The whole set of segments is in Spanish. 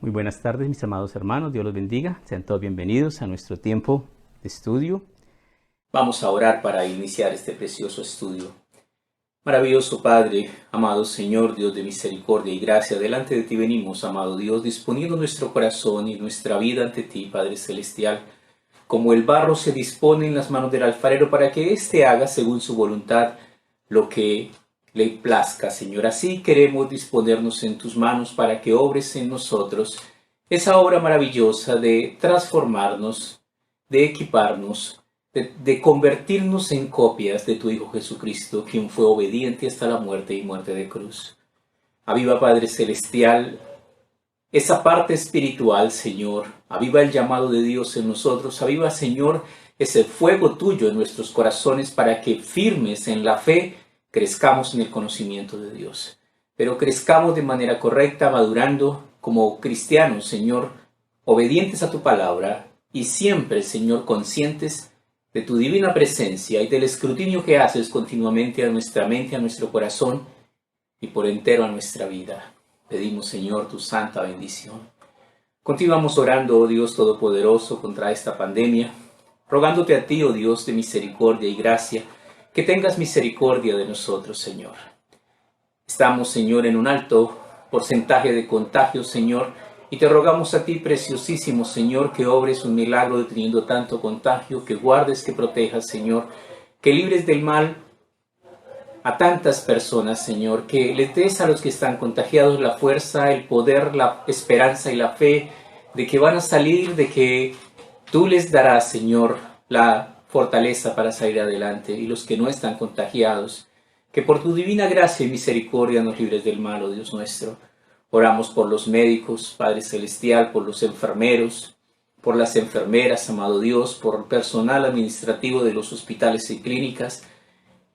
Muy buenas tardes, mis amados hermanos. Dios los bendiga. Sean todos bienvenidos a nuestro tiempo de estudio. Vamos a orar para iniciar este precioso estudio. Maravilloso Padre, amado Señor, Dios de misericordia y gracia, delante de ti venimos, amado Dios, disponiendo nuestro corazón y nuestra vida ante ti, Padre Celestial, como el barro se dispone en las manos del alfarero para que éste haga según su voluntad lo que le plazca, Señor. Así queremos disponernos en tus manos para que obres en nosotros esa obra maravillosa de transformarnos, de equiparnos, de convertirnos en copias de tu Hijo Jesucristo, quien fue obediente hasta la muerte y muerte de cruz. Aviva, Padre Celestial, esa parte espiritual, Señor. Aviva el llamado de Dios en nosotros. Aviva, Señor, ese fuego tuyo en nuestros corazones para que firmes en la fe crezcamos en el conocimiento de Dios, pero crezcamos de manera correcta, madurando como cristianos, Señor, obedientes a tu palabra y siempre, Señor, conscientes de tu divina presencia y del escrutinio que haces continuamente a nuestra mente, a nuestro corazón y por entero a nuestra vida. Pedimos, Señor, tu santa bendición. Continuamos orando, oh Dios Todopoderoso, contra esta pandemia, rogándote a ti, oh Dios de misericordia y gracia, que tengas misericordia de nosotros, Señor. Estamos, Señor, en un alto porcentaje de contagios, Señor, y te rogamos a ti, preciosísimo Señor, que obres un milagro deteniendo tanto contagio, que guardes, que protejas, Señor, que libres del mal a tantas personas, Señor, que les des a los que están contagiados la fuerza, el poder, la esperanza y la fe de que van a salir, de que tú les darás, Señor, la fortaleza para salir adelante, y los que no están contagiados, que por tu divina gracia y misericordia nos libres del mal, oh Dios nuestro. Oramos por los médicos, Padre Celestial, por los enfermeros, por las enfermeras, amado Dios, por el personal administrativo de los hospitales y clínicas,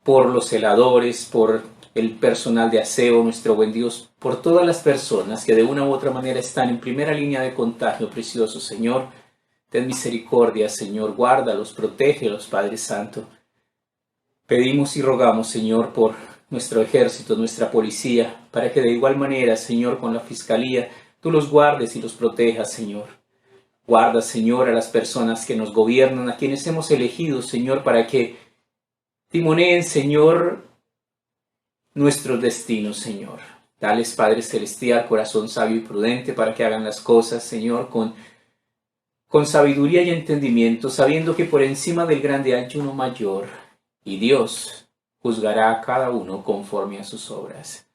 por los celadores, por el personal de aseo, nuestro buen Dios, por todas las personas que de una u otra manera están en primera línea de contagio, precioso Señor. Ten misericordia, Señor, guárdalos, protégelos, Padre Santo. Pedimos y rogamos, Señor, por nuestro ejército, nuestra policía, para que de igual manera, Señor, con la Fiscalía, tú los guardes y los protejas, Señor. Guarda, Señor, a las personas que nos gobiernan, a quienes hemos elegido, Señor, para que timoneen, Señor, nuestros destinos, Señor. Dales, Padre Celestial, corazón sabio y prudente para que hagan las cosas, Señor, con sabiduría y entendimiento, sabiendo que por encima del grande hay uno mayor, y Dios juzgará a cada uno conforme a sus obras.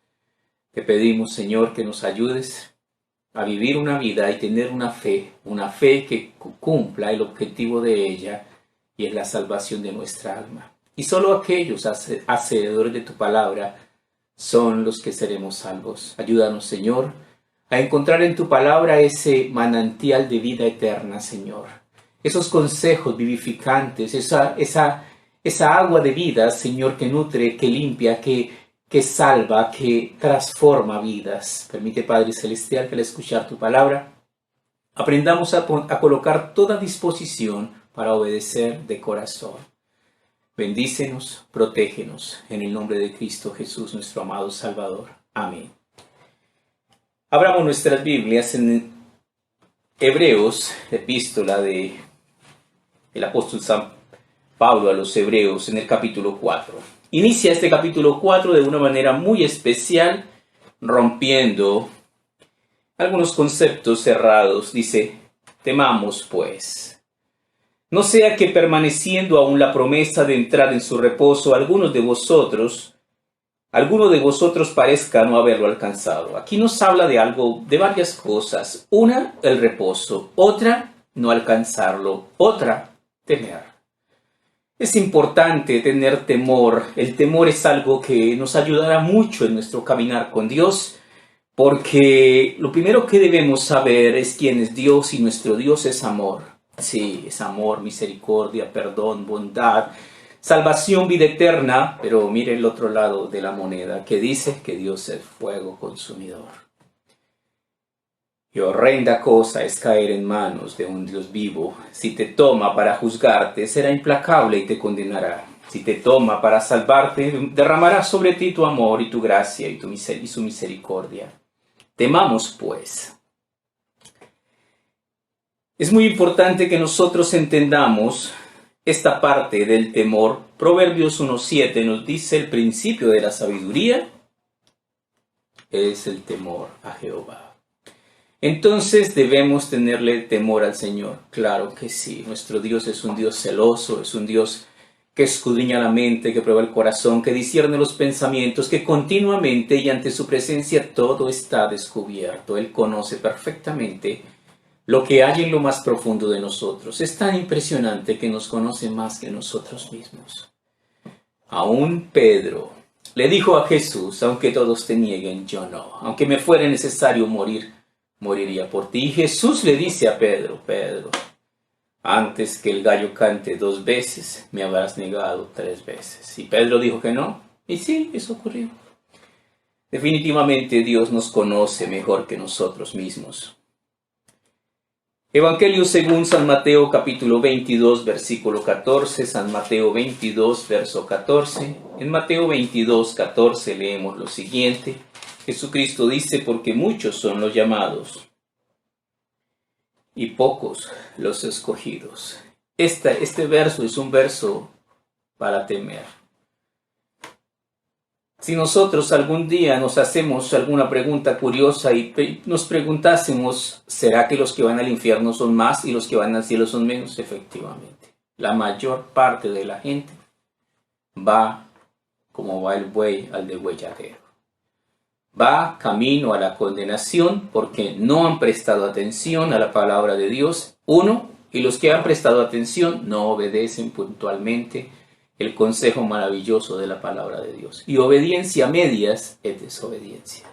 Te pedimos, Señor, que nos ayudes a vivir una vida y tener una fe que cumpla el objetivo de ella, y es la salvación de nuestra alma. Y solo aquellos hacedores de tu palabra son los que seremos salvos. Ayúdanos, Señor, a encontrar en tu palabra ese manantial de vida eterna, Señor. Esos consejos vivificantes, esa agua de vida, Señor, que nutre, que limpia, que salva, que transforma vidas. Permite, Padre Celestial, que al escuchar tu palabra aprendamos a colocar toda disposición para obedecer de corazón. Bendícenos, protégenos, en el nombre de Cristo Jesús, nuestro amado Salvador. Amén. Abramos nuestras Biblias en Hebreos, epístola del apóstol San Pablo a los Hebreos, en el capítulo 4. Inicia este capítulo 4 de una manera muy especial, rompiendo algunos conceptos cerrados. Dice: temamos pues, no sea que permaneciendo aún la promesa de entrar en su reposo, alguno de vosotros parezca no haberlo alcanzado. Aquí nos habla de varias cosas. Una, el reposo. Otra, no alcanzarlo. Otra, temer. Es importante tener temor. El temor es algo que nos ayudará mucho en nuestro caminar con Dios, porque lo primero que debemos saber es quién es Dios, y nuestro Dios es amor. Sí, es amor, misericordia, perdón, bondad, salvación, vida eterna. Pero mire el otro lado de la moneda, que dice que Dios es fuego consumidor. Y horrenda cosa es caer en manos de un Dios vivo. Si te toma para juzgarte, será implacable y te condenará. Si te toma para salvarte, derramará sobre ti tu amor y tu gracia y su misericordia. Temamos, pues. Es muy importante que nosotros entendamos esta parte del temor. Proverbios 1:7 nos dice: el principio de la sabiduría es el temor a Jehová. Entonces debemos tenerle temor al Señor. Claro que sí, nuestro Dios es un Dios celoso, es un Dios que escudriña la mente, que prueba el corazón, que discierne los pensamientos, que continuamente y ante su presencia todo está descubierto. Él conoce perfectamente lo que hay en lo más profundo de nosotros. Es tan impresionante que nos conoce más que nosotros mismos. Aún Pedro le dijo a Jesús: aunque todos te nieguen, yo no. Aunque me fuera necesario morir, moriría por ti. Y Jesús le dice a Pedro: Pedro, antes que el gallo cante 2 veces, me habrás negado 3 veces. Y Pedro dijo que no. Y sí, eso ocurrió. Definitivamente Dios nos conoce mejor que nosotros mismos. Evangelio según San Mateo capítulo 22 versículo 14, San Mateo 22 verso 14. En Mateo 22, 14 leemos lo siguiente. Jesucristo dice: porque muchos son los llamados y pocos los escogidos. Este verso es un verso para temer. Si nosotros algún día nos hacemos alguna pregunta curiosa y nos preguntásemos: ¿será que los que van al infierno son más y los que van al cielo son menos? Efectivamente, la mayor parte de la gente va como va el buey al degüelladero. Va camino a la condenación porque no han prestado atención a la palabra de Dios. Y los que han prestado atención no obedecen puntualmente el consejo maravilloso de la palabra de Dios. Y obediencia a medias es desobediencia.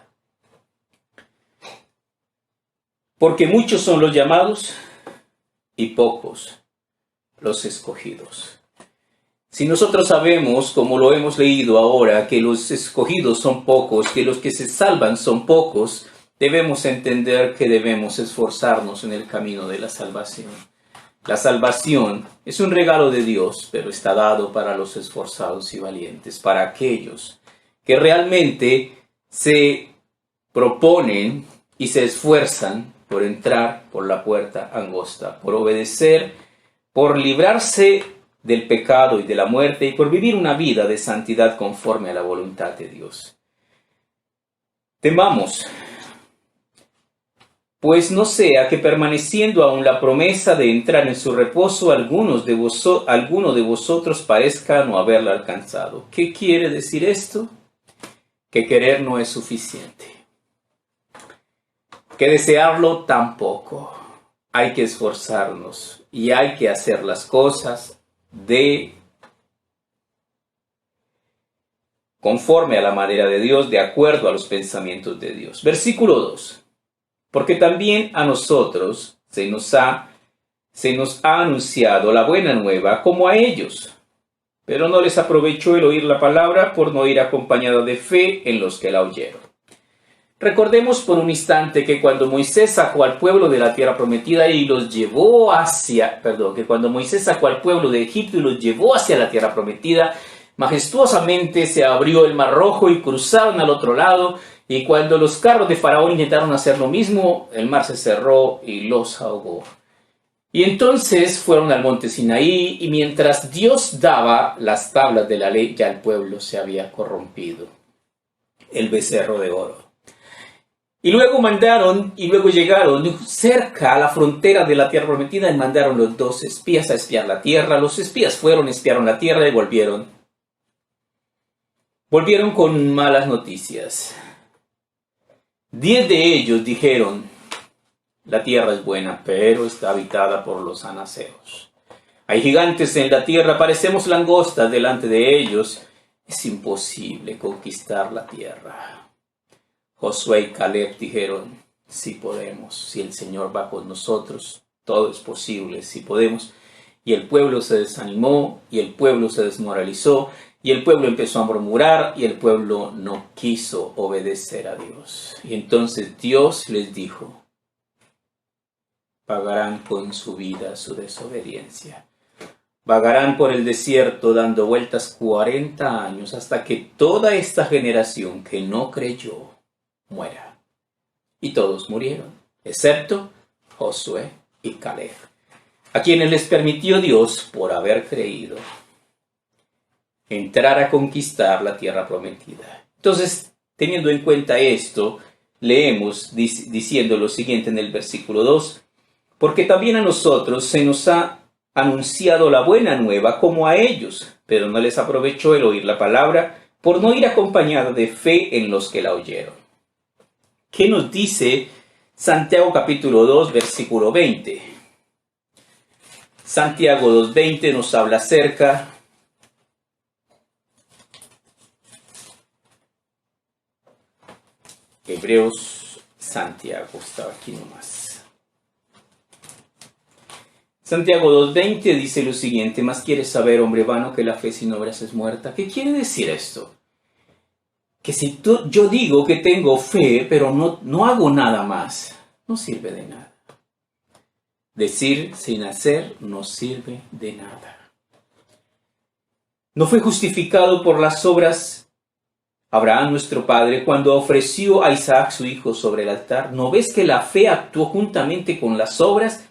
Porque muchos son los llamados y pocos los escogidos. Si nosotros sabemos, como lo hemos leído ahora, que los escogidos son pocos, que los que se salvan son pocos, debemos entender que debemos esforzarnos en el camino de la salvación. La salvación es un regalo de Dios, pero está dado para los esforzados y valientes, para aquellos que realmente se proponen y se esfuerzan por entrar por la puerta angosta, por obedecer, por librarse del pecado y de la muerte y por vivir una vida de santidad conforme a la voluntad de Dios. Temamos, pues no sea que permaneciendo aún la promesa de entrar en su reposo, alguno de vosotros parezca no haberla alcanzado. ¿Qué quiere decir esto? Que querer no es suficiente, que desearlo tampoco. Hay que esforzarnos y hay que hacer las cosas conforme a la manera de Dios, de acuerdo a los pensamientos de Dios. Versículo 2. Porque también a nosotros se nos ha anunciado la buena nueva como a ellos. Pero no les aprovechó el oír la palabra por no ir acompañada de fe en los que la oyeron. Recordemos por un instante que cuando Moisés sacó al pueblo de la tierra prometida y los llevó que cuando Moisés sacó al pueblo de Egipto y los llevó hacia la tierra prometida, majestuosamente se abrió el mar rojo y cruzaron al otro lado. Y cuando los carros de Faraón intentaron hacer lo mismo, el mar se cerró y los ahogó. Y entonces fueron al monte Sinaí, y mientras Dios daba las tablas de la ley, ya el pueblo se había corrompido. El becerro de oro. Y luego llegaron cerca a la frontera de la tierra prometida y mandaron los 2 espías a espiar la tierra. Los espías fueron, espiaron la tierra y volvieron. Volvieron con malas noticias. 10 de ellos dijeron: la tierra es buena, pero está habitada por los anaseos. Hay gigantes en la tierra, parecemos langostas delante de ellos. Es imposible conquistar la tierra. Josué y Caleb dijeron: sí podemos, si el Señor va con nosotros, todo es posible, sí podemos. Y el pueblo se desanimó, y el pueblo se desmoralizó, y el pueblo empezó a murmurar, y el pueblo no quiso obedecer a Dios. Y entonces Dios les dijo: pagarán con su vida su desobediencia. Vagarán por el desierto dando vueltas 40 años hasta que toda esta generación que no creyó muera. Y todos murieron, excepto Josué y Caleb, a quienes les permitió Dios, por haber creído, entrar a conquistar la tierra prometida. Entonces, teniendo en cuenta esto, leemos diciendo lo siguiente en el versículo 2, porque también a nosotros se nos ha anunciado la buena nueva como a ellos, pero no les aprovechó el oír la palabra por no ir acompañada de fe en los que la oyeron. ¿Qué nos dice Santiago capítulo 2, versículo 20? Santiago 2:20 nos habla acerca Hebreos, Santiago, estaba aquí nomás. Santiago 2:20 dice lo siguiente: ¿más quieres saber, hombre vano, que la fe sin obras es muerta? ¿Qué quiere decir esto? Que si yo digo que tengo fe, pero no hago nada más, no sirve de nada. Decir sin hacer no sirve de nada. No fue justificado por las obras Abraham, nuestro padre, cuando ofreció a Isaac su hijo sobre el altar. ¿No ves que la fe actuó juntamente con las obras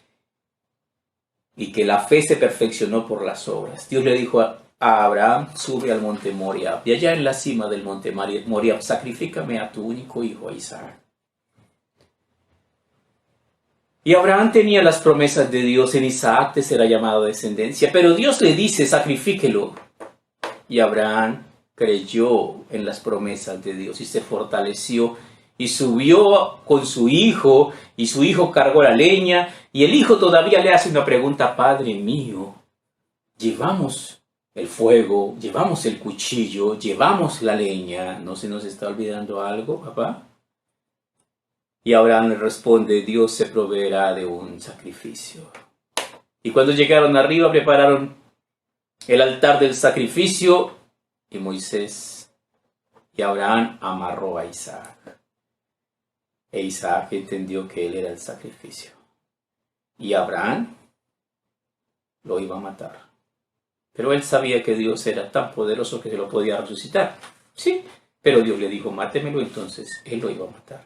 y que la fe se perfeccionó por las obras? Dios le dijo a Abraham: sube al monte Moriah, y allá en la cima del monte Moriah sacrifícame a tu único hijo, a Isaac. Y Abraham tenía las promesas de Dios: en Isaac te será llamado descendencia. Pero Dios le dice: sacrifíquelo. Y Abraham creyó en las promesas de Dios y se fortaleció y subió con su hijo, y su hijo cargó la leña, y el hijo todavía le hace una pregunta: Padre mío, llevamos el fuego, llevamos el cuchillo, llevamos la leña, ¿no se nos está olvidando algo, papá? Y Abraham le responde: Dios se proveerá de un sacrificio. Y cuando llegaron arriba, prepararon el altar del sacrificio, y Moisés y Abraham amarró a Isaac. E Isaac entendió que él era el sacrificio. Y Abraham lo iba a matar. Pero él sabía que Dios era tan poderoso que se lo podía resucitar. Sí, pero Dios le dijo: mátemelo. Entonces él lo iba a matar.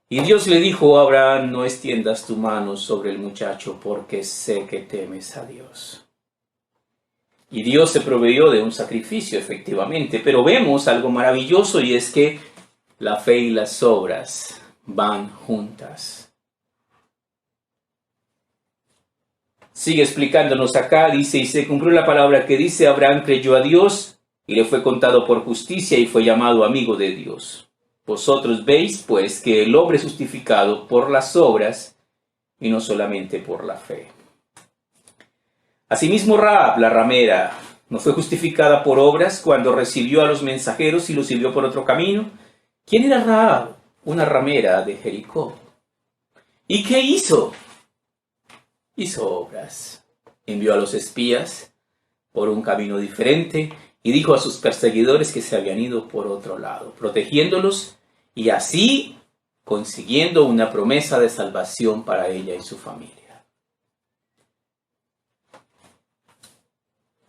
Y Dios le dijo a Abraham: no extiendas tu mano sobre el muchacho, porque sé que temes a Dios. Y Dios se proveyó de un sacrificio, efectivamente. Pero vemos algo maravilloso, y es que la fe y las obras van juntas. Sigue explicándonos acá, dice: y se cumplió la palabra que dice: Abraham creyó a Dios, y le fue contado por justicia, y fue llamado amigo de Dios. Vosotros veis, pues, que el hombre es justificado por las obras, y no solamente por la fe. Asimismo, Rahab, la ramera, ¿no fue justificada por obras cuando recibió a los mensajeros y los sirvió por otro camino? ¿Quién era Rahab? Una ramera de Jericó. ¿Y qué hizo? Hizo obras. Envió a los espías por un camino diferente y dijo a sus perseguidores que se habían ido por otro lado, protegiéndolos y así consiguiendo una promesa de salvación para ella y su familia.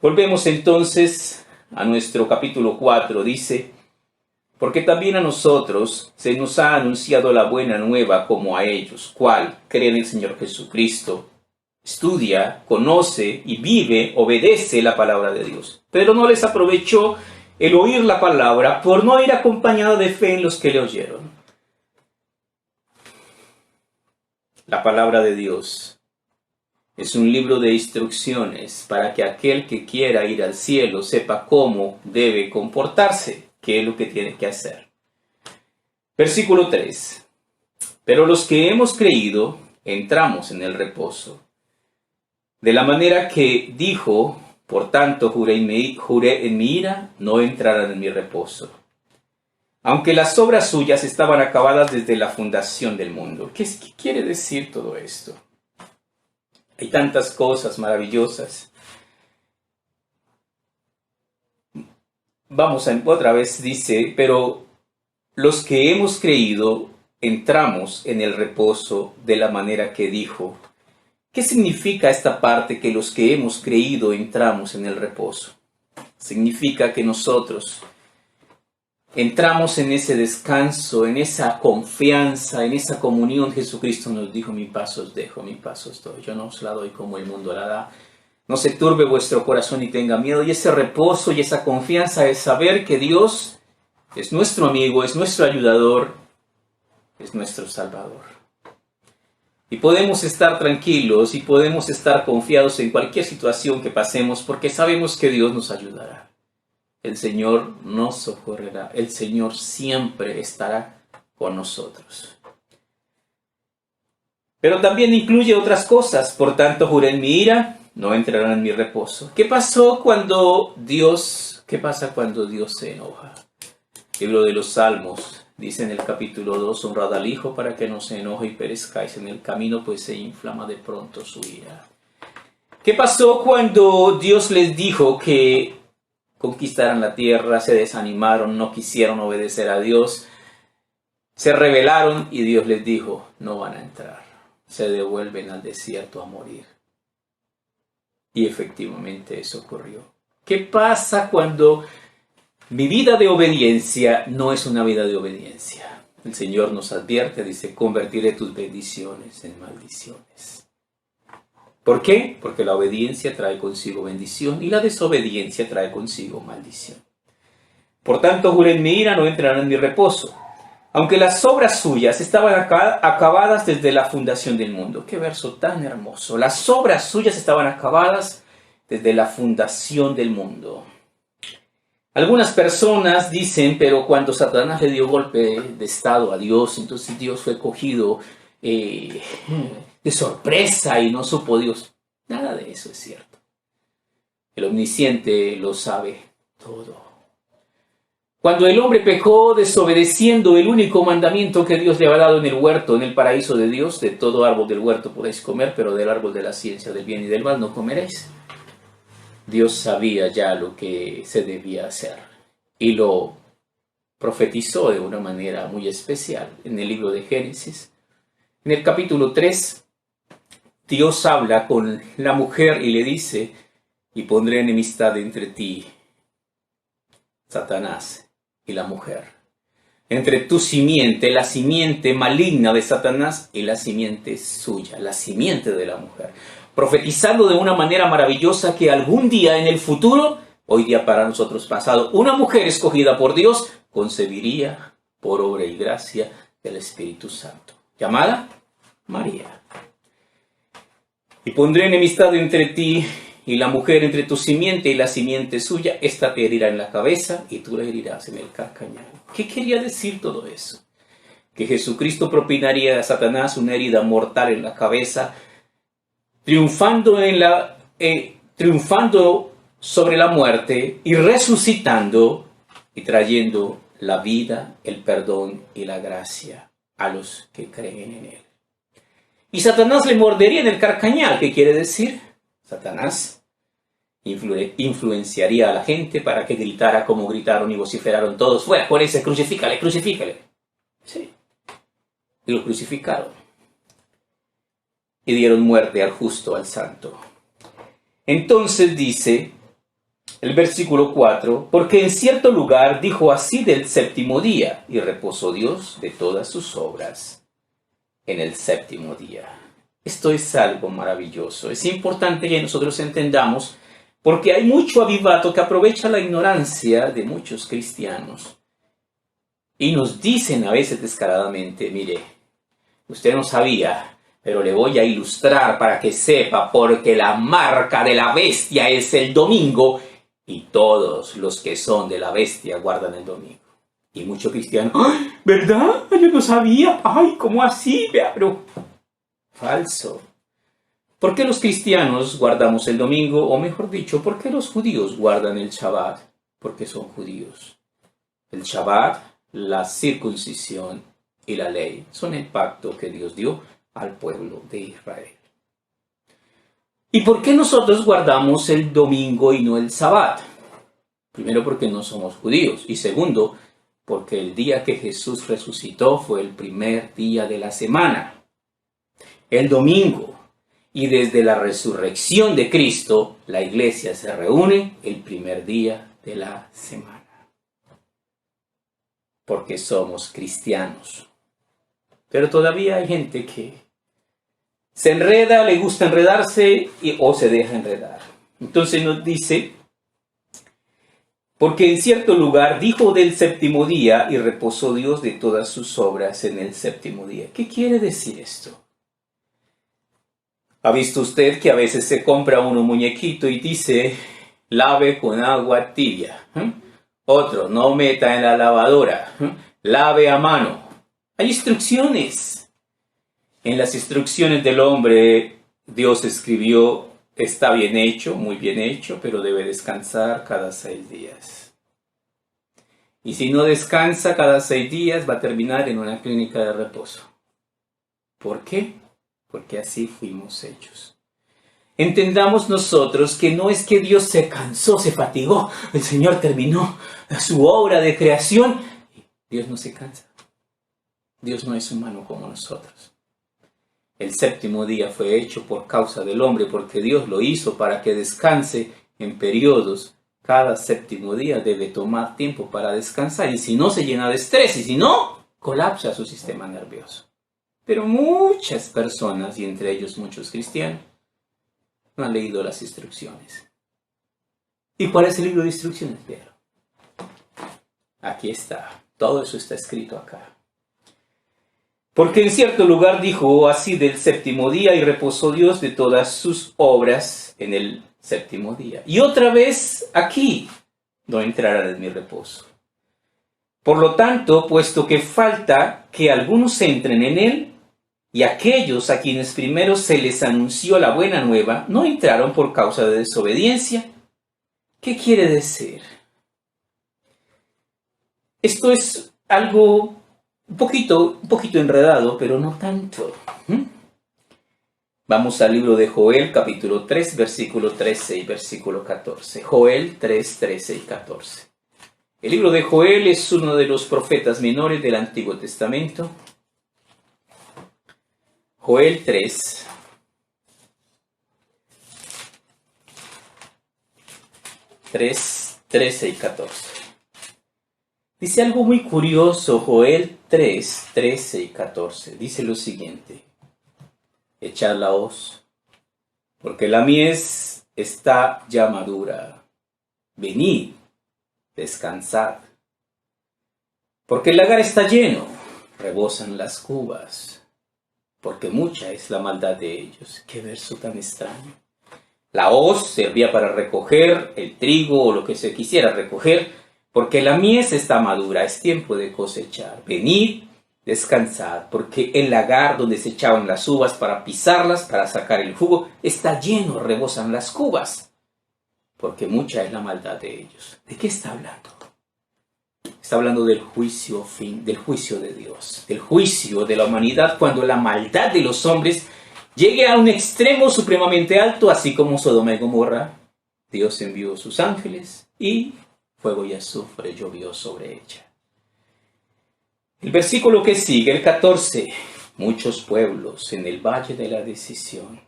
Volvemos entonces a nuestro capítulo 4. Dice: porque también a nosotros se nos ha anunciado la buena nueva como a ellos, cual cree en el Señor Jesucristo, estudia, conoce y vive, obedece la palabra de Dios. Pero no les aprovechó el oír la palabra por no ir acompañado de fe en los que le oyeron. La palabra de Dios es un libro de instrucciones para que aquel que quiera ir al cielo sepa cómo debe comportarse, qué es lo que tiene que hacer. Versículo 3. Pero los que hemos creído entramos en el reposo. De la manera que dijo: por tanto juré en mi ira, no entrarán en mi reposo. Aunque las obras suyas estaban acabadas desde la fundación del mundo. ¿Qué quiere decir todo esto? Hay tantas cosas maravillosas. Vamos a otra vez, dice: pero los que hemos creído entramos en el reposo de la manera que dijo. ¿Qué significa esta parte, que los que hemos creído entramos en el reposo? Significa que nosotros entramos en ese descanso, en esa confianza, en esa comunión. Jesucristo nos dijo: mi paz os dejo, mi paz os doy. Yo no os la doy como el mundo la da. No se turbe vuestro corazón y tenga miedo. Y ese reposo y esa confianza es saber que Dios es nuestro amigo, es nuestro ayudador, es nuestro Salvador. Y podemos estar tranquilos y podemos estar confiados en cualquier situación que pasemos, porque sabemos que Dios nos ayudará. El Señor nos socorrerá. El Señor siempre estará con nosotros. Pero también incluye otras cosas. Por tanto, juré en mi ira, no entrarán en mi reposo. ¿Qué pasa cuando Dios se enoja? Libro de los Salmos dice en el capítulo 2: honrad al Hijo para que no se enoje y perezcáis en el camino, pues se inflama de pronto su ira. ¿Qué pasó cuando Dios les dijo que conquistaran la tierra? Se desanimaron, no quisieron obedecer a Dios, se rebelaron y Dios les dijo: no van a entrar, se devuelven al desierto a morir. Y efectivamente eso ocurrió. ¿Qué pasa cuando mi vida de obediencia no es una vida de obediencia? El Señor nos advierte, dice: convertiré tus bendiciones en maldiciones. ¿Por qué? Porque la obediencia trae consigo bendición y la desobediencia trae consigo maldición. Por tanto, juré en mi ira, no entrarán en mi reposo, aunque las obras suyas estaban acabadas desde la fundación del mundo. ¡Qué verso tan hermoso! Las obras suyas estaban acabadas desde la fundación del mundo. Algunas personas dicen: pero cuando Satanás le dio golpe de estado a Dios, entonces Dios fue cogido de sorpresa y no supo Dios. Nada de eso es cierto. El Omnisciente lo sabe todo. Cuando el hombre pecó desobedeciendo el único mandamiento que Dios le había dado en el huerto, en el paraíso de Dios: de todo árbol del huerto podéis comer, pero del árbol de la ciencia del bien y del mal no comeréis. Dios sabía ya lo que se debía hacer y lo profetizó de una manera muy especial en el libro de Génesis. En el capítulo 3, Dios habla con la mujer y le dice: y pondré enemistad entre ti, Satanás, y la mujer, entre tu simiente, la simiente maligna de Satanás, y la simiente suya, la simiente de la mujer. Profetizando de una manera maravillosa que algún día en el futuro, hoy día para nosotros pasado, una mujer escogida por Dios concebiría por obra y gracia del Espíritu Santo, llamada María. Y pondré enemistad entre ti y la mujer, entre tu simiente y la simiente suya. Esta te herirá en la cabeza y tú la herirás en el calcañar. ¿Qué quería decir todo eso? Que Jesucristo propinaría a Satanás una herida mortal en la cabeza, triunfando sobre la muerte y resucitando y trayendo la vida, el perdón y la gracia a los que creen en él. Y Satanás le mordería en el carcañal. ¿Qué quiere decir? Satanás influenciaría a la gente para que gritara como gritaron y vociferaron todos: fuera con ese, crucifícale, crucifícale. Sí. Y lo crucificaron. Y dieron muerte al justo, al santo. Entonces dice el versículo 4: porque en cierto lugar dijo así del séptimo día, y reposó Dios de todas sus obras en el séptimo día. Esto es algo maravilloso. Es importante que nosotros entendamos, porque hay mucho avivato que aprovecha la ignorancia de muchos cristianos y nos dicen a veces descaradamente: mire, usted no sabía, pero le voy a ilustrar para que sepa, porque la marca de la bestia es el domingo y todos los que son de la bestia guardan el domingo. Y muchos cristianos: ¡ay, verdad! Yo no sabía. ¡Ay, cómo así! Pero falso. ¿Por qué los cristianos guardamos el domingo? O mejor dicho, ¿por qué los judíos guardan el Shabbat? Porque son judíos. El Shabbat, la circuncisión y la ley son el pacto que Dios dio al pueblo de Israel. ¿Y por qué nosotros guardamos el domingo y no el Shabbat? Primero, porque no somos judíos. Y segundo, porque el día que Jesús resucitó fue el primer día de la semana, el domingo. Y desde la resurrección de Cristo, la iglesia se reúne el primer día de la semana. porque somos cristianos. Pero todavía hay gente que se enreda, le gusta enredarse o se deja enredar. Entonces nos dice, porque en cierto lugar dijo del séptimo día y reposó Dios de todas sus obras en el séptimo día. ¿Qué quiere decir esto? ¿Ha visto usted que a veces se compra un muñequito y dice, lave con agua tibia? Otro, no meta en la lavadora, lave a mano. Hay instrucciones. En las instrucciones del hombre, Dios escribió, está bien hecho, muy bien hecho, pero debe descansar cada 6 días. Y si no descansa cada 6 días, va a terminar en una clínica de reposo. ¿Por qué? Porque así fuimos hechos. Entendamos nosotros que no es que Dios se cansó, se fatigó, el Señor terminó su obra de creación. Dios no se cansa. Dios no es humano como nosotros. El séptimo día fue hecho por causa del hombre, porque Dios lo hizo para que descanse en periodos. Cada séptimo día debe tomar tiempo para descansar, y si no se llena de estrés, y si no, colapsa su sistema nervioso. Pero muchas personas, y entre ellos muchos cristianos, no han leído las instrucciones. ¿Y cuál es el libro de instrucciones, Pedro? Aquí está. Todo eso está escrito acá. Porque en cierto lugar dijo así del séptimo día, y reposó Dios de todas sus obras en el séptimo día. Y otra vez aquí, no entrarán en mi reposo. Por lo tanto, puesto que falta que algunos entren en él, y aquellos a quienes primero se les anunció la buena nueva, no entraron por causa de desobediencia. ¿Qué quiere decir? Esto es algo un poquito enredado, pero no tanto. Vamos al libro de Joel, capítulo 3, versículo 13 y versículo 14. Joel 3, 13 y 14. El libro de Joel es uno de los profetas menores del Antiguo Testamento. Joel 3, 13 y 14. Dice algo muy curioso, Joel 3, 13 y 14. Dice lo siguiente: echad la hoz, porque la mies está ya madura. Venid, descansad, porque el lagar está lleno, rebosan las cubas, porque mucha es la maldad de ellos. Qué verso tan extraño. La hoz servía para recoger el trigo o lo que se quisiera recoger, porque la mies está madura, es tiempo de cosechar. Venid, descansad, porque el lagar donde se echaban las uvas para pisarlas, para sacar el jugo, está lleno, rebosan las cubas, porque mucha es la maldad de ellos. ¿De qué está hablando? Está hablando del juicio del juicio de Dios, del juicio de la humanidad, cuando la maldad de los hombres llegue a un extremo supremamente alto, así como Sodoma y Gomorra. Dios envió sus ángeles y fuego y azufre llovió sobre ella. El versículo que sigue, el 14. Muchos pueblos en el valle de la decisión,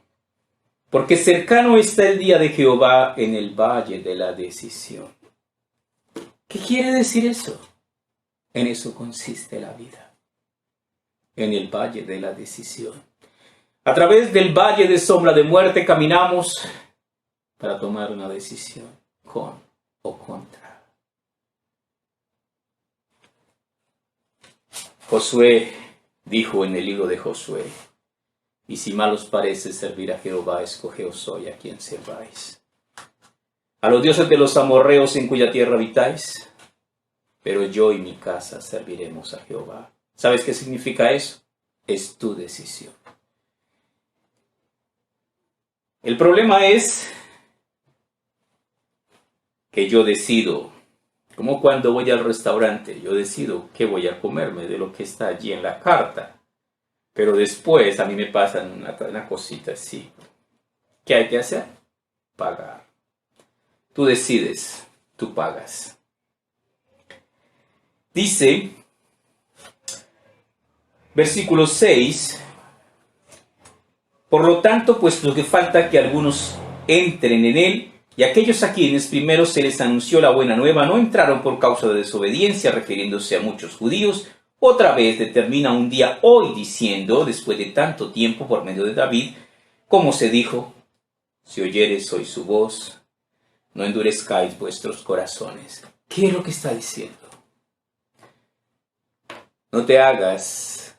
porque cercano está el día de Jehová en el valle de la decisión. ¿Qué quiere decir eso? En eso consiste la vida, en el valle de la decisión. A través del valle de sombra de muerte caminamos para tomar una decisión, con o contra. Josué dijo en el libro de Josué: y si mal os parece servir a Jehová, escogeos hoy a quien serváis. A los dioses de los amorreos en cuya tierra habitáis, pero yo y mi casa serviremos a Jehová. ¿Sabes qué significa eso? Es tu decisión. El problema es que yo decido, como cuando voy al restaurante, yo decido qué voy a comerme de lo que está allí en la carta. Pero después a mí me pasa una cosita así. ¿Qué hay que hacer? Pagar. Tú decides, tú pagas. Dice, versículo 6, por lo tanto, puesto que falta que algunos entren en él, Y aquellos a quienes primero se les anunció la buena nueva no entraron por causa de desobediencia, refiriéndose a muchos judíos. Otra vez determina un día hoy diciendo, después de tanto tiempo por medio de David, como se dijo, si oyereis hoy su voz, no endurezcáis vuestros corazones. ¿Qué es lo que está diciendo? No te hagas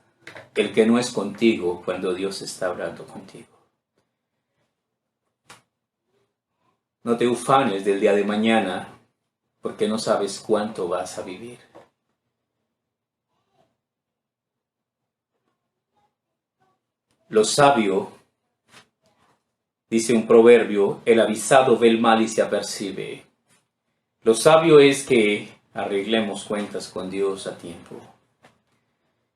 el que no es contigo cuando Dios está hablando contigo. No te ufanes del día de mañana porque no sabes cuánto vas a vivir. Lo sabio, dice un proverbio, el avisado ve el mal y se apercibe. Lo sabio es que arreglemos cuentas con Dios a tiempo.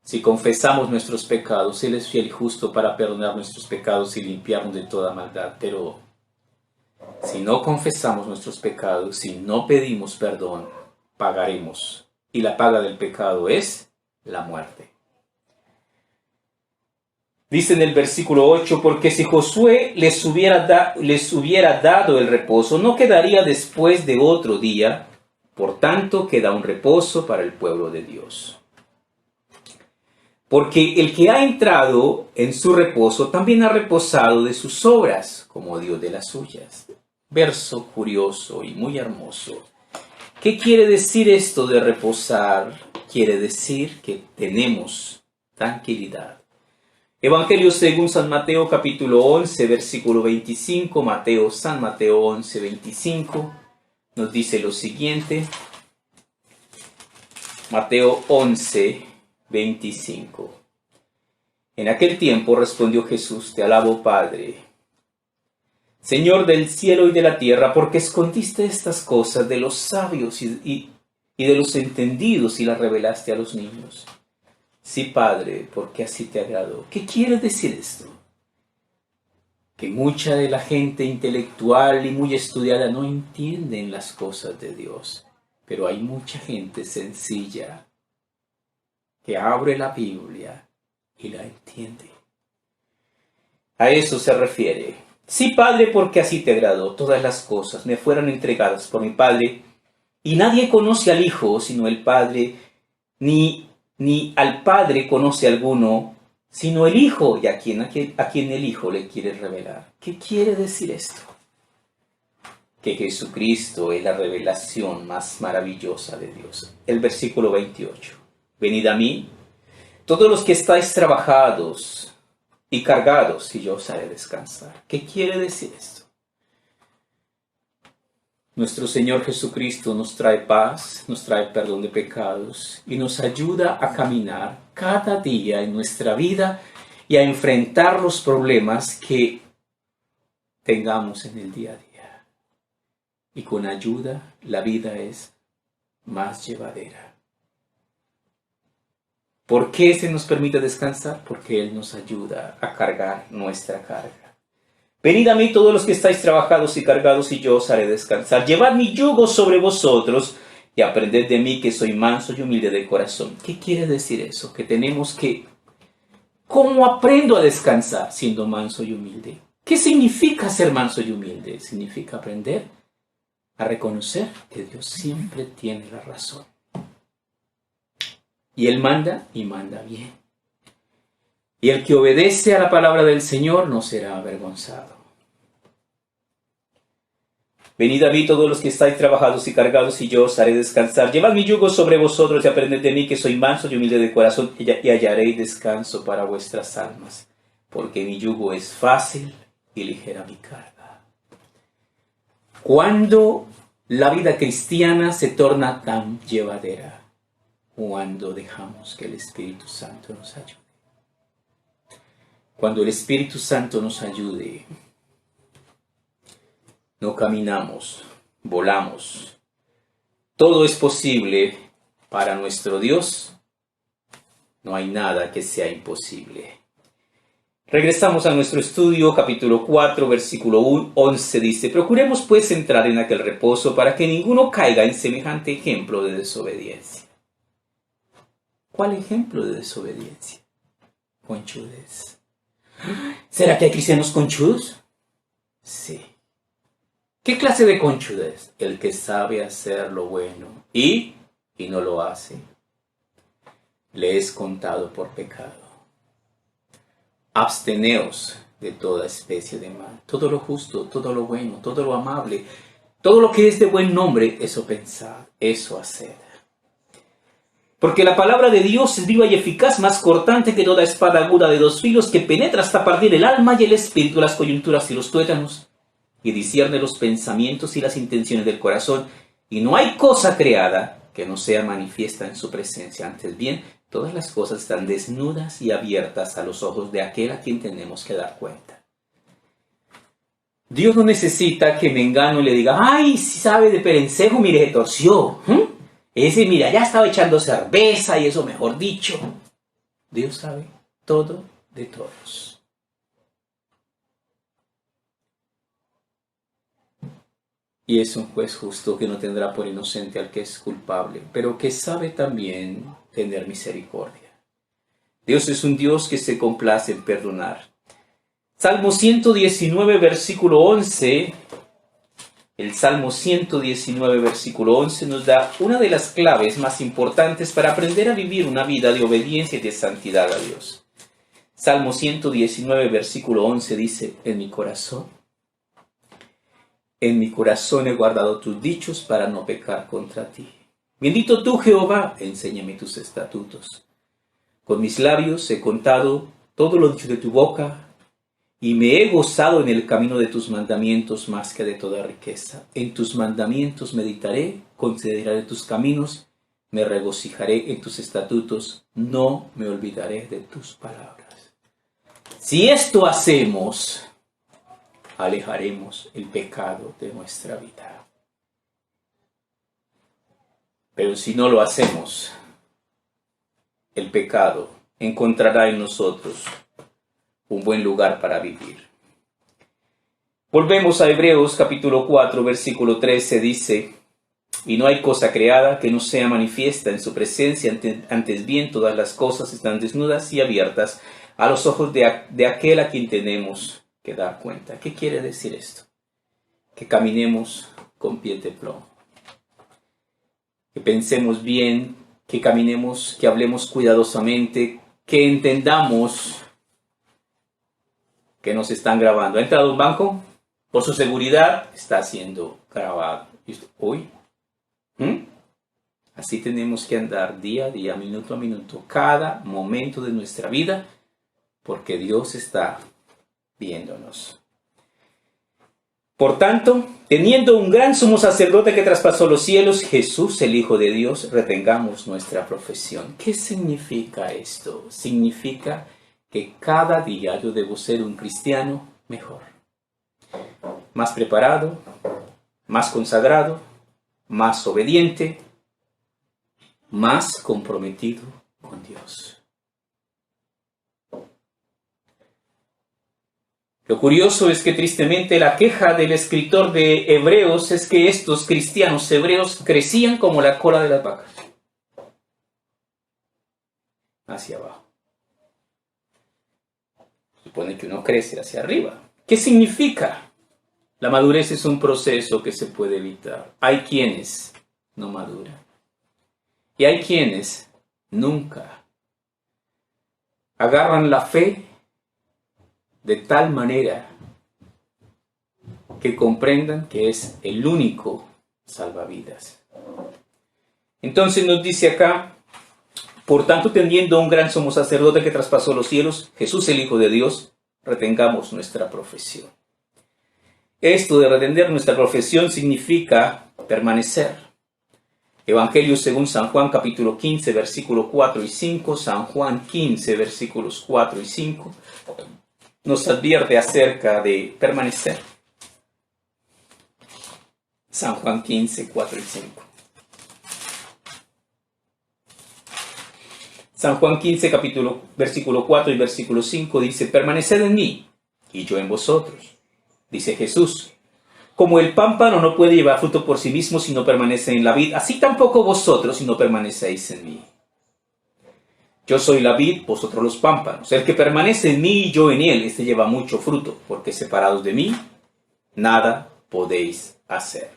Si confesamos nuestros pecados, Él es fiel y justo para perdonar nuestros pecados y limpiarnos de toda maldad. Pero si no confesamos nuestros pecados, si no pedimos perdón, pagaremos. Y la paga del pecado es la muerte. Dice en el versículo 8, porque si Josué les hubiera dado el reposo, no quedaría después de otro día. Por tanto, queda un reposo para el pueblo de Dios. Porque el que ha entrado en su reposo también ha reposado de sus obras, como Dios de las suyas. Verso curioso y muy hermoso. ¿Qué quiere decir esto de reposar? Quiere decir que tenemos tranquilidad. Evangelio según San Mateo capítulo 11, versículo 25, San Mateo 11, 25, nos dice lo siguiente. Mateo 11, 25. En aquel tiempo respondió Jesús, te alabo, Padre, Señor del cielo y de la tierra, porque escondiste estas cosas de los sabios y de los entendidos y las revelaste a los niños. Sí, Padre, porque así te agradó. ¿Qué quiere decir esto? Que mucha de la gente intelectual y muy estudiada no entienden las cosas de Dios, pero hay mucha gente sencilla que abre la Biblia y la entiende. A eso se refiere. Sí, Padre, porque así te agradó. Todas las cosas me fueron entregadas por mi Padre, y nadie conoce al Hijo sino el Padre, ni al Padre conoce alguno, sino el Hijo, y a quien el Hijo le quiere revelar. ¿Qué quiere decir esto? Que Jesucristo es la revelación más maravillosa de Dios. El versículo 28. Venid a mí, todos los que estáis trabajados y cargados, y yo os haré descansar. ¿Qué quiere decir esto? Nuestro Señor Jesucristo nos trae paz, nos trae perdón de pecados y nos ayuda a caminar cada día en nuestra vida y a enfrentar los problemas que tengamos en el día a día. Y con ayuda la vida es más llevadera. ¿Por qué se nos permite descansar? Porque Él nos ayuda a cargar nuestra carga. Venid a mí todos los que estáis trabajados y cargados, y yo os haré descansar. Llevad mi yugo sobre vosotros y aprended de mí, que soy manso y humilde de corazón. ¿Qué quiere decir eso? Que tenemos que... ¿Cómo aprendo a descansar siendo manso y humilde? ¿Qué significa ser manso y humilde? Significa aprender a reconocer que Dios siempre tiene la razón. Y Él manda, y manda bien. Y el que obedece a la palabra del Señor no será avergonzado. Venid a mí todos los que estáis trabajados y cargados, y yo os haré descansar. Llevad mi yugo sobre vosotros y aprended de mí, que soy manso y humilde de corazón, y hallaréis descanso para vuestras almas. Porque mi yugo es fácil y ligera mi carga. ¿Cuándo la vida cristiana se torna tan llevadera? Cuando dejamos que el Espíritu Santo nos ayude. Cuando el Espíritu Santo nos ayude, no caminamos, volamos. Todo es posible para nuestro Dios. No hay nada que sea imposible. Regresamos a nuestro estudio, capítulo 4, versículo 11, dice: procuremos pues entrar en aquel reposo para que ninguno caiga en semejante ejemplo de desobediencia. ¿Cuál ejemplo de desobediencia? Conchudez. ¿Será que hay cristianos conchudos? Sí. ¿Qué clase de conchudez? El que sabe hacer lo bueno y no lo hace, le es contado por pecado. Absteneos de toda especie de mal. Todo lo justo, todo lo bueno, todo lo amable, todo lo que es de buen nombre, eso pensad, eso haced. Porque la palabra de Dios es viva y eficaz, más cortante que toda espada aguda de dos filos, que penetra hasta partir el alma y el espíritu, las coyunturas y los tuétanos, y discierne los pensamientos y las intenciones del corazón. Y no hay cosa creada que no sea manifiesta en su presencia. Antes bien, todas las cosas están desnudas y abiertas a los ojos de aquel a quien tenemos que dar cuenta. Dios no necesita que Mengano le diga, ay, si sabe de Perencejo, mire, se torció. Ese, mira, ya estaba echando cerveza y eso, mejor dicho. Dios sabe todo de todos. Y es un juez justo que no tendrá por inocente al que es culpable, pero que sabe también tener misericordia. Dios es un Dios que se complace en perdonar. Salmo 119, versículo 11. El Salmo 119, versículo 11 nos da una de las claves más importantes para aprender a vivir una vida de obediencia y de santidad a Dios. Salmo 119, versículo 11 dice, en mi corazón he guardado tus dichos para no pecar contra ti. Bendito tú, Jehová, enséñame tus estatutos. Con mis labios he contado todo lo dicho de tu boca, y me he gozado en el camino de tus mandamientos más que de toda riqueza. En tus mandamientos meditaré, consideraré tus caminos, me regocijaré en tus estatutos, no me olvidaré de tus palabras. Si esto hacemos, alejaremos el pecado de nuestra vida. Pero si no lo hacemos, el pecado encontrará en nosotros un buen lugar para vivir. Volvemos a Hebreos capítulo 4, versículo 13, dice, y no hay cosa creada que no sea manifiesta en su presencia, antes bien todas las cosas están desnudas y abiertas a los ojos de aquel a quien tenemos que dar cuenta. ¿Qué quiere decir esto? Que caminemos con pie de plomo, que pensemos bien, que caminemos, que hablemos cuidadosamente, que entendamos que nos están grabando. ¿Ha entrado a un banco? Por su seguridad está siendo grabado. ¿Y usted? Uy. Así tenemos que andar día a día, minuto a minuto, cada momento de nuestra vida, porque Dios está viéndonos. Por tanto, teniendo un gran sumo sacerdote que traspasó los cielos, Jesús, el Hijo de Dios, retengamos nuestra profesión. ¿Qué significa esto? Significa que cada día yo debo ser un cristiano mejor, más preparado, más consagrado, más obediente, más comprometido con Dios. Lo curioso es que tristemente la queja del escritor de Hebreos es que estos cristianos hebreos crecían como la cola de las vacas, hacia abajo. Supone que uno crece hacia arriba. ¿Qué significa? La madurez es un proceso que se puede evitar. Hay quienes no maduran. Y hay quienes nunca agarran la fe de tal manera que comprendan que es el único salvavidas. Entonces nos dice acá, por tanto, teniendo un gran sumo sacerdote que traspasó los cielos, Jesús el Hijo de Dios, retengamos nuestra profesión. Esto de retener nuestra profesión significa permanecer. Evangelio según San Juan capítulo 15, versículos 4 y 5, San Juan 15, versículos 4 y 5, nos advierte acerca de permanecer. San Juan 15, 4 y 5. San Juan 15, versículo 4 y versículo 5 dice, permaneced en mí y yo en vosotros. Dice Jesús, como el pámpano no puede llevar fruto por sí mismo si no permanece en la vid, así tampoco vosotros si no permanecéis en mí. Yo soy la vid, vosotros los pámpanos. El que permanece en mí y yo en él, este lleva mucho fruto, porque separados de mí, nada podéis hacer.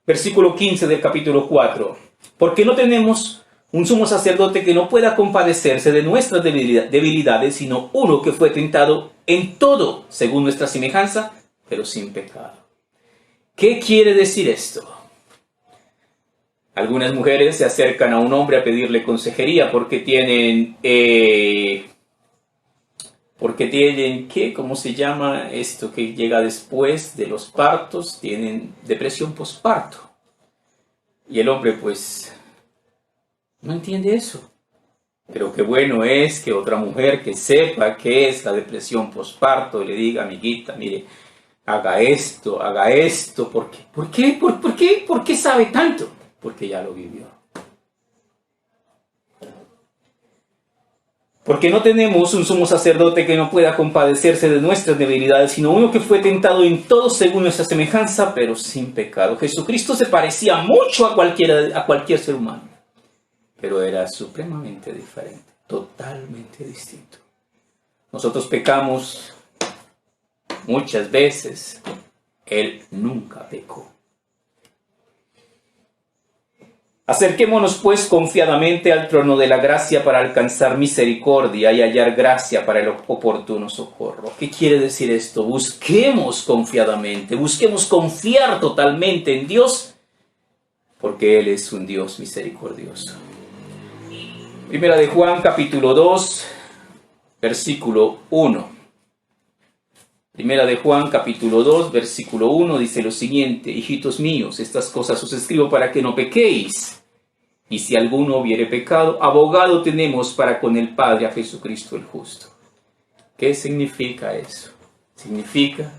Versículo 15 del capítulo 4. Porque no tenemos un sumo sacerdote que no pueda compadecerse de nuestras debilidades, sino uno que fue tentado en todo, según nuestra semejanza, pero sin pecado. ¿Qué quiere decir esto? Algunas mujeres se acercan a un hombre a pedirle consejería porque tienen, ¿qué? ¿Cómo se llama esto que llega después de los partos? Tienen depresión postparto. Y el hombre pues no entiende eso. Pero qué bueno es que otra mujer que sepa qué es la depresión postparto le diga, amiguita, mire, haga esto, ¿por qué? ¿Por qué sabe tanto? Porque ya lo vivió. Porque no tenemos un sumo sacerdote que no pueda compadecerse de nuestras debilidades, sino uno que fue tentado en todo según nuestra semejanza, pero sin pecado. Jesucristo se parecía mucho a cualquier ser humano, pero era supremamente diferente, totalmente distinto. Nosotros pecamos muchas veces, Él nunca pecó. Acerquémonos pues confiadamente al trono de la gracia para alcanzar misericordia y hallar gracia para el oportuno socorro. ¿Qué quiere decir esto? Busquemos confiadamente, busquemos confiar totalmente en Dios, porque Él es un Dios misericordioso. Primera de Juan, capítulo 2, versículo 1. Primera de Juan, capítulo 2, versículo 1, dice lo siguiente: hijitos míos, estas cosas os escribo para que no pequéis. Y si alguno hubiere pecado, abogado tenemos para con el Padre, a Jesucristo el justo. ¿Qué significa eso? Significa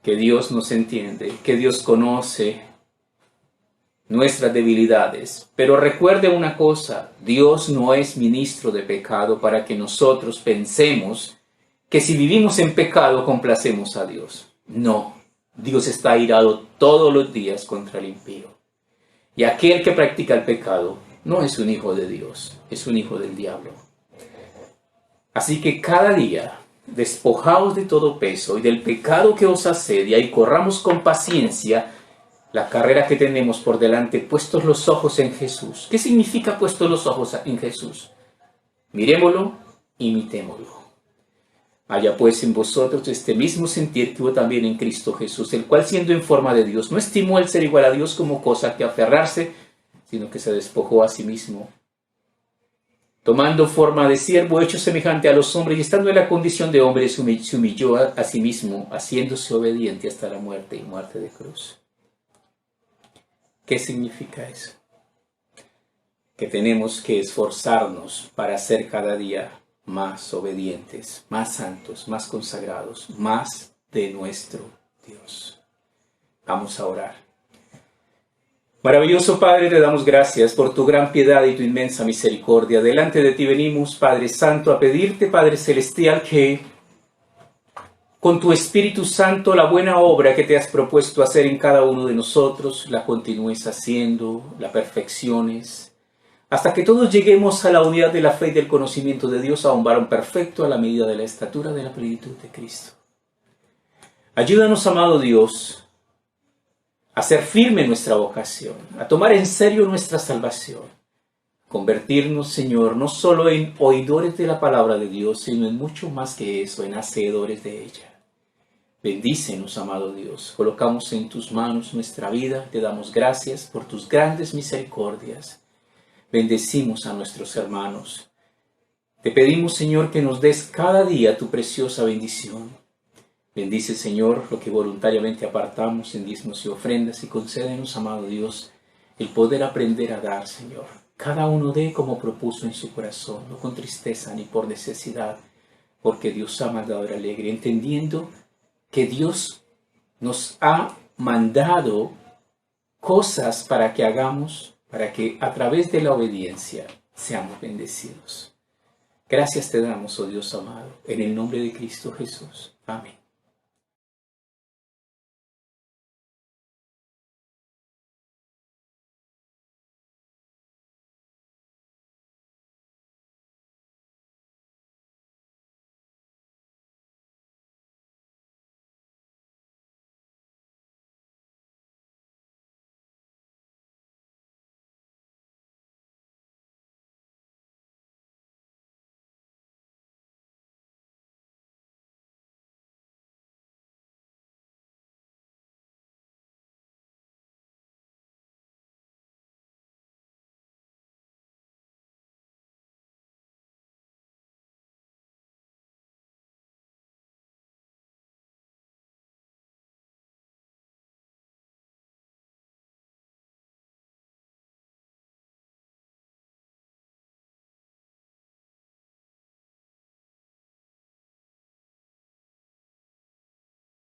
que Dios nos entiende, que Dios conoce nuestras debilidades. Pero recuerde una cosa, Dios no es ministro de pecado para que nosotros pensemos que si vivimos en pecado complacemos a Dios. No, Dios está airado todos los días contra el impío. Y aquel que practica el pecado no es un hijo de Dios, es un hijo del diablo. Así que cada día, despojaos de todo peso y del pecado que os asedia, y corramos con paciencia la carrera que tenemos por delante, puestos los ojos en Jesús. ¿Qué significa puestos los ojos en Jesús? Mirémoslo, imitémoslo. Haya pues en vosotros este mismo sentir que hubo también en Cristo Jesús, el cual, siendo en forma de Dios, no estimó el ser igual a Dios como cosa que aferrarse, sino que se despojó a sí mismo, tomando forma de siervo, hecho semejante a los hombres, y estando en la condición de hombre, se humilló a sí mismo, haciéndose obediente hasta la muerte y muerte de cruz. ¿Qué significa eso? Que tenemos que esforzarnos para ser cada día más obedientes, más santos, más consagrados, más de nuestro Dios. Vamos a orar. Maravilloso Padre, te damos gracias por tu gran piedad y tu inmensa misericordia. Delante de ti venimos, Padre Santo, a pedirte, Padre Celestial, que con tu Espíritu Santo la buena obra que te has propuesto hacer en cada uno de nosotros la continúes haciendo, la perfecciones, hasta que todos lleguemos a la unidad de la fe y del conocimiento de Dios, a un varón perfecto a la medida de la estatura de la plenitud de Cristo. Ayúdanos, amado Dios, a ser firme en nuestra vocación, a tomar en serio nuestra salvación, convertirnos, Señor, no solo en oidores de la palabra de Dios, sino en mucho más que eso, en hacedores de ella. Bendícenos, amado Dios. Colocamos en tus manos nuestra vida. Te damos gracias por tus grandes misericordias. Bendecimos a nuestros hermanos. Te pedimos, Señor, que nos des cada día tu preciosa bendición. Bendice, Señor, lo que voluntariamente apartamos en diezmos y ofrendas, y concédenos, amado Dios, el poder aprender a dar, Señor. Cada uno dé como propuso en su corazón, no con tristeza ni por necesidad, porque Dios ama al dador alegre, entendiendo que Dios nos ha mandado cosas para que hagamos, para que a través de la obediencia seamos bendecidos. Gracias te damos, oh Dios amado, en el nombre de Cristo Jesús. Amén.